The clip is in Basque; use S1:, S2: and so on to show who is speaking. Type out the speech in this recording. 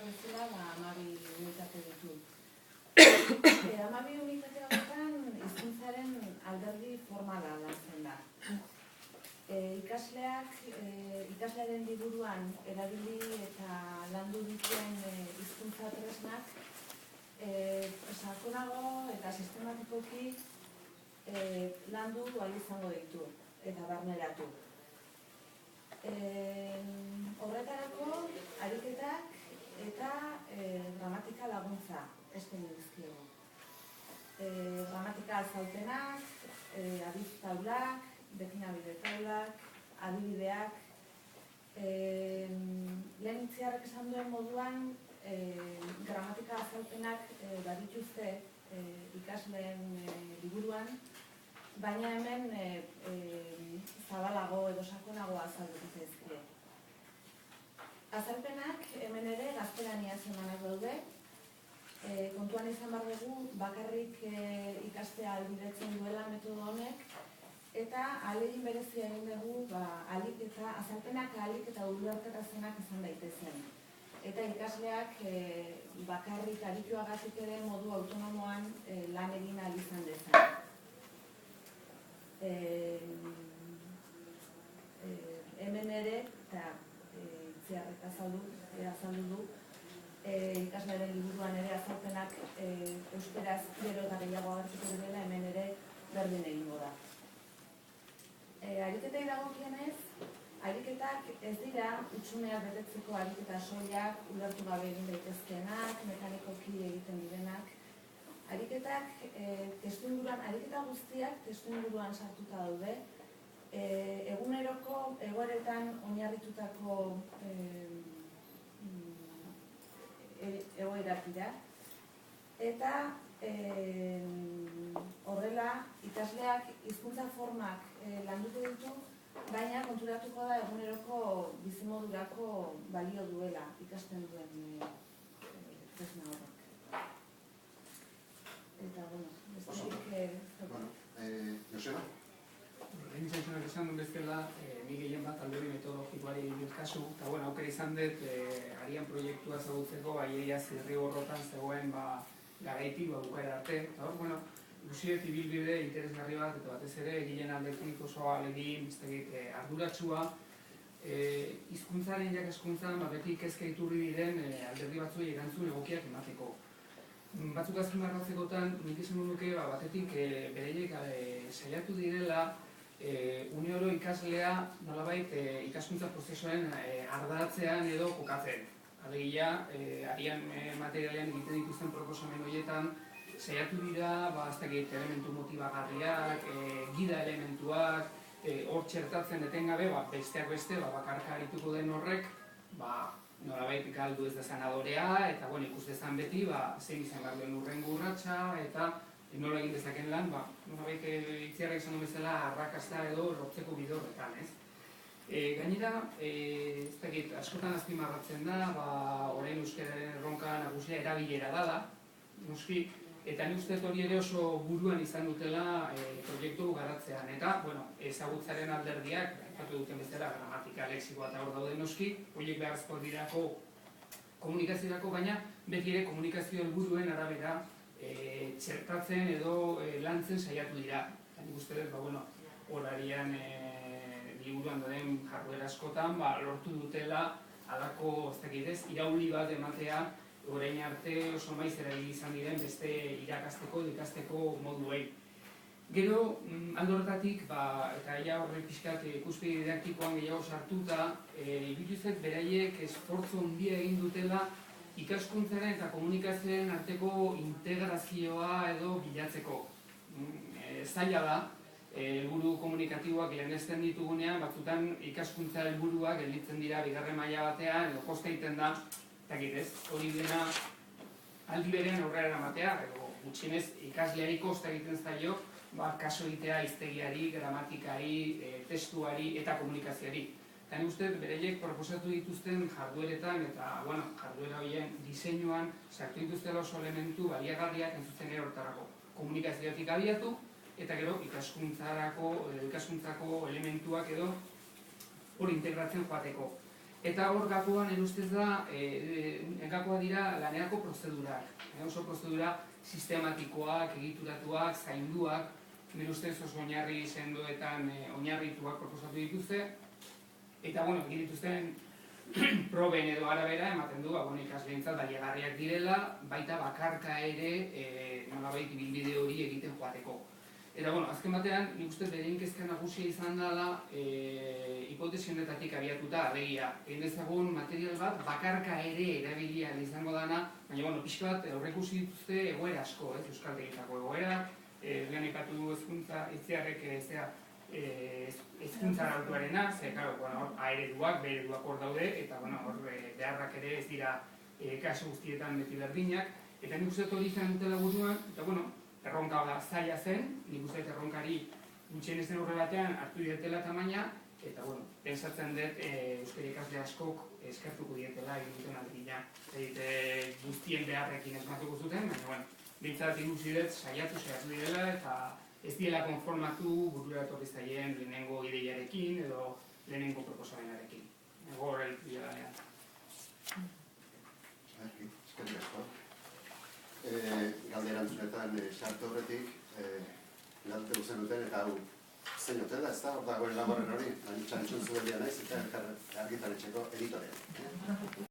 S1: bezala, 12 unitate ditu. 12 unitate horretan hizkuntzaren alderdi formala lantzen da. Ikaslearen liburuan erabili eta landu dituen hizkuntza tresnak sakonago eta sistematikoki landu ahal izango ditu eta barneratu. Horretarako ariketak eta gramatika laguntza eskaini dizkiogu. Gramatika azalpenak, aditz taulak, definabide taulak, adibideak. Lehen itziarrek esan duen moduan, gramatika azalpenak badituzte ikasleen liburuan, baina hemen zabalago edo sakonago azalduko zaizkie. Azalpenak hemen ere gaztelaniaz emanak daude. Kontuan izan behar dugu bakarrik ikastea ahalbidetzen duela metodo honek, eta ahalegin berezia egin dugu azalpenak ahalik eta ulerterazenak izan daitezen. Eta ikasleak bakarrik arituagatik ere modu autonomoan lan egin ahal izan dezan. Hemen ere, eta itziarrek azaldu du, ikaslearen liburuan ere azalpenak euskaraz gero eta gehiago agertuko dela hemen ere berdin egingo da. Ariketei dagokienez, ariketak ez dira hutsuneak betetzeko ariketa soilak, ulertu gabe egin daitezkeenak, mekanikoki egiten direnak. Ariketak ariketa guztiak testuinguruan sartuta daude, eguneroko egoeretan oinarritutako egoerak dira, eta horrela ikasleak hizkuntza formak landuko ditu, baina konturatuko da eguneroko bizimodurako balio duela ikasten duen tresna horrek. Eta,
S2: Joseba?
S3: Lehen izan esan duen bezala, ni gehien bat alderdi metodologikoari dut kasu, eta aukera izan dut arian proiektua ezagutzeko, aiea zirriborrotan zegoen garaitik bukaera arte, eta hor, ikusi dut ibilbide interesgarri bat, eta batez ere, egileen aldetik oso ahalegin, arduratsua, hizkuntzaren irakaskuntzan beti kezka iturri diren alderdi batzuei erantzun egokiak emateko. Batzuk azpimarratzekotan, nik esan nuke batetik bereiek saiatu direla une oro ikaslea nolabait ikaskuntza prozesuaren ardatzean edo kokatzen. Alegia, arian materialean egiten dituzten proposamen horietan saiatu dira elementu motibagarriak, gida elementuak, hor txertatzen etengabe, besteak beste, bakarka arituko den horrek, nolabait galdu ez dezan adorea, eta ikus dezan beti, zein izan behar duen urrengo urratsa, eta nola egin dezaken lan, nolabait itziarrek esan duen bezala arrakasta edo lortzeko bide horretan, ez? Gainera, ez dakit, askotan azpimarratzen da, orain euskararen erronka nagusia erabilera dela, noski, eta ni uste hori ere oso buruan izan dutela proiektu garatzean, eta, ezagutzaren alderdiak, aipatu duten bezala, gramatika, lexikoa eta hor daude noski, horiek beharrezkoak dirako komunikaziorako, baina beti ere komunikazio helburuen arabera txertatzen edo lantzen saiatu dira. Eta nik uste dut, horarian liburuan dauden jarduera askotan, lortu dutela halako, ez dakit ez, irauli bat ematea orain arte oso maiz erabili izan diren beste irakasteko edo ikasteko moduei. Gero, alde horretatik, eta horrek pixkat ikuspegi didaktikoan gehiago sartuta, ibituzet beraiek esfortzu handia egin dutela ikaskuntzaren eta komunikazioaren arteko integrazioa edo bilatzeko. Zaila da, helburu komunikatiboak lehenesten ditugunean, batzutan ikaskuntza helburuak gelditzen dira bigarren maila batean, edo kosta egiten da, hori dena aldi berean aurrera eramatea, edo gutxienez ikasleari kosta egiten zaio, kaso egitea hiztegiari, gramatikari, testuari eta komunikazioari. Eta nik uste beraiek proposatu dituzten jardueretan eta jarduera horien diseinuan sartu dituztela oso elementu baliagarriak entzutzen ere horretarako. Komunikazioatik abiatu eta gero ikaskuntzako elementuak edo hori integratzen joateko. Eta hor gakoan erustez da, gakoa dira lanerako prozedurak. Oso prozedura sistematikoak, egituratuak, zainduak, nire ustez oso oinarri sendoetan oinarrituak proposatu dituzte. Eta, egin dituzten proben edo arabera ematen du, ikasleentzat baliagarriak direla, baita bakarka ere nolabait ibilbide hori egiten joateko. Eta, azken batean, nik uste bere kezka nagusia izan dela hipotesi honetatik abiatuta, alegia, egin dezagun material bat bakarka ere erabili ahal izango dana, baina, pixka bat aurreikusi dituzte egoera asko, euskaltegietako egoera, lehen aipatu du hezkuntza itziarrek hezkuntza arautuarena, ze, A-ereduak, B-ereduak hor daude, eta hor beharrak ere ez dira kasu guztietan beti berdinak, eta nik uste hori izan dutela buruan, eta erronka zaila zen, nik uste erronkari gutxien ez den horre batean hartu dietela tamaina, eta pensatzen dut euskara ikasle askok eskertuko dietela egin duten aldegina. Guztien beharrekin esmatuko zuten, baina bintzat ikusi dut saiatu direla eta ez diela konformatu burura etorri zaien lehenengo ideiarekin edo lehenengo proposamenarekin. Horrela dira lanean.
S2: Eskerrik asko. Galde erantzunetan sartu horretik, galdetu zenuten eta hau zein hotela, ez da? Hor dagoen laborren hori, txantxun zuen naiz eta argitaletxeko editorea.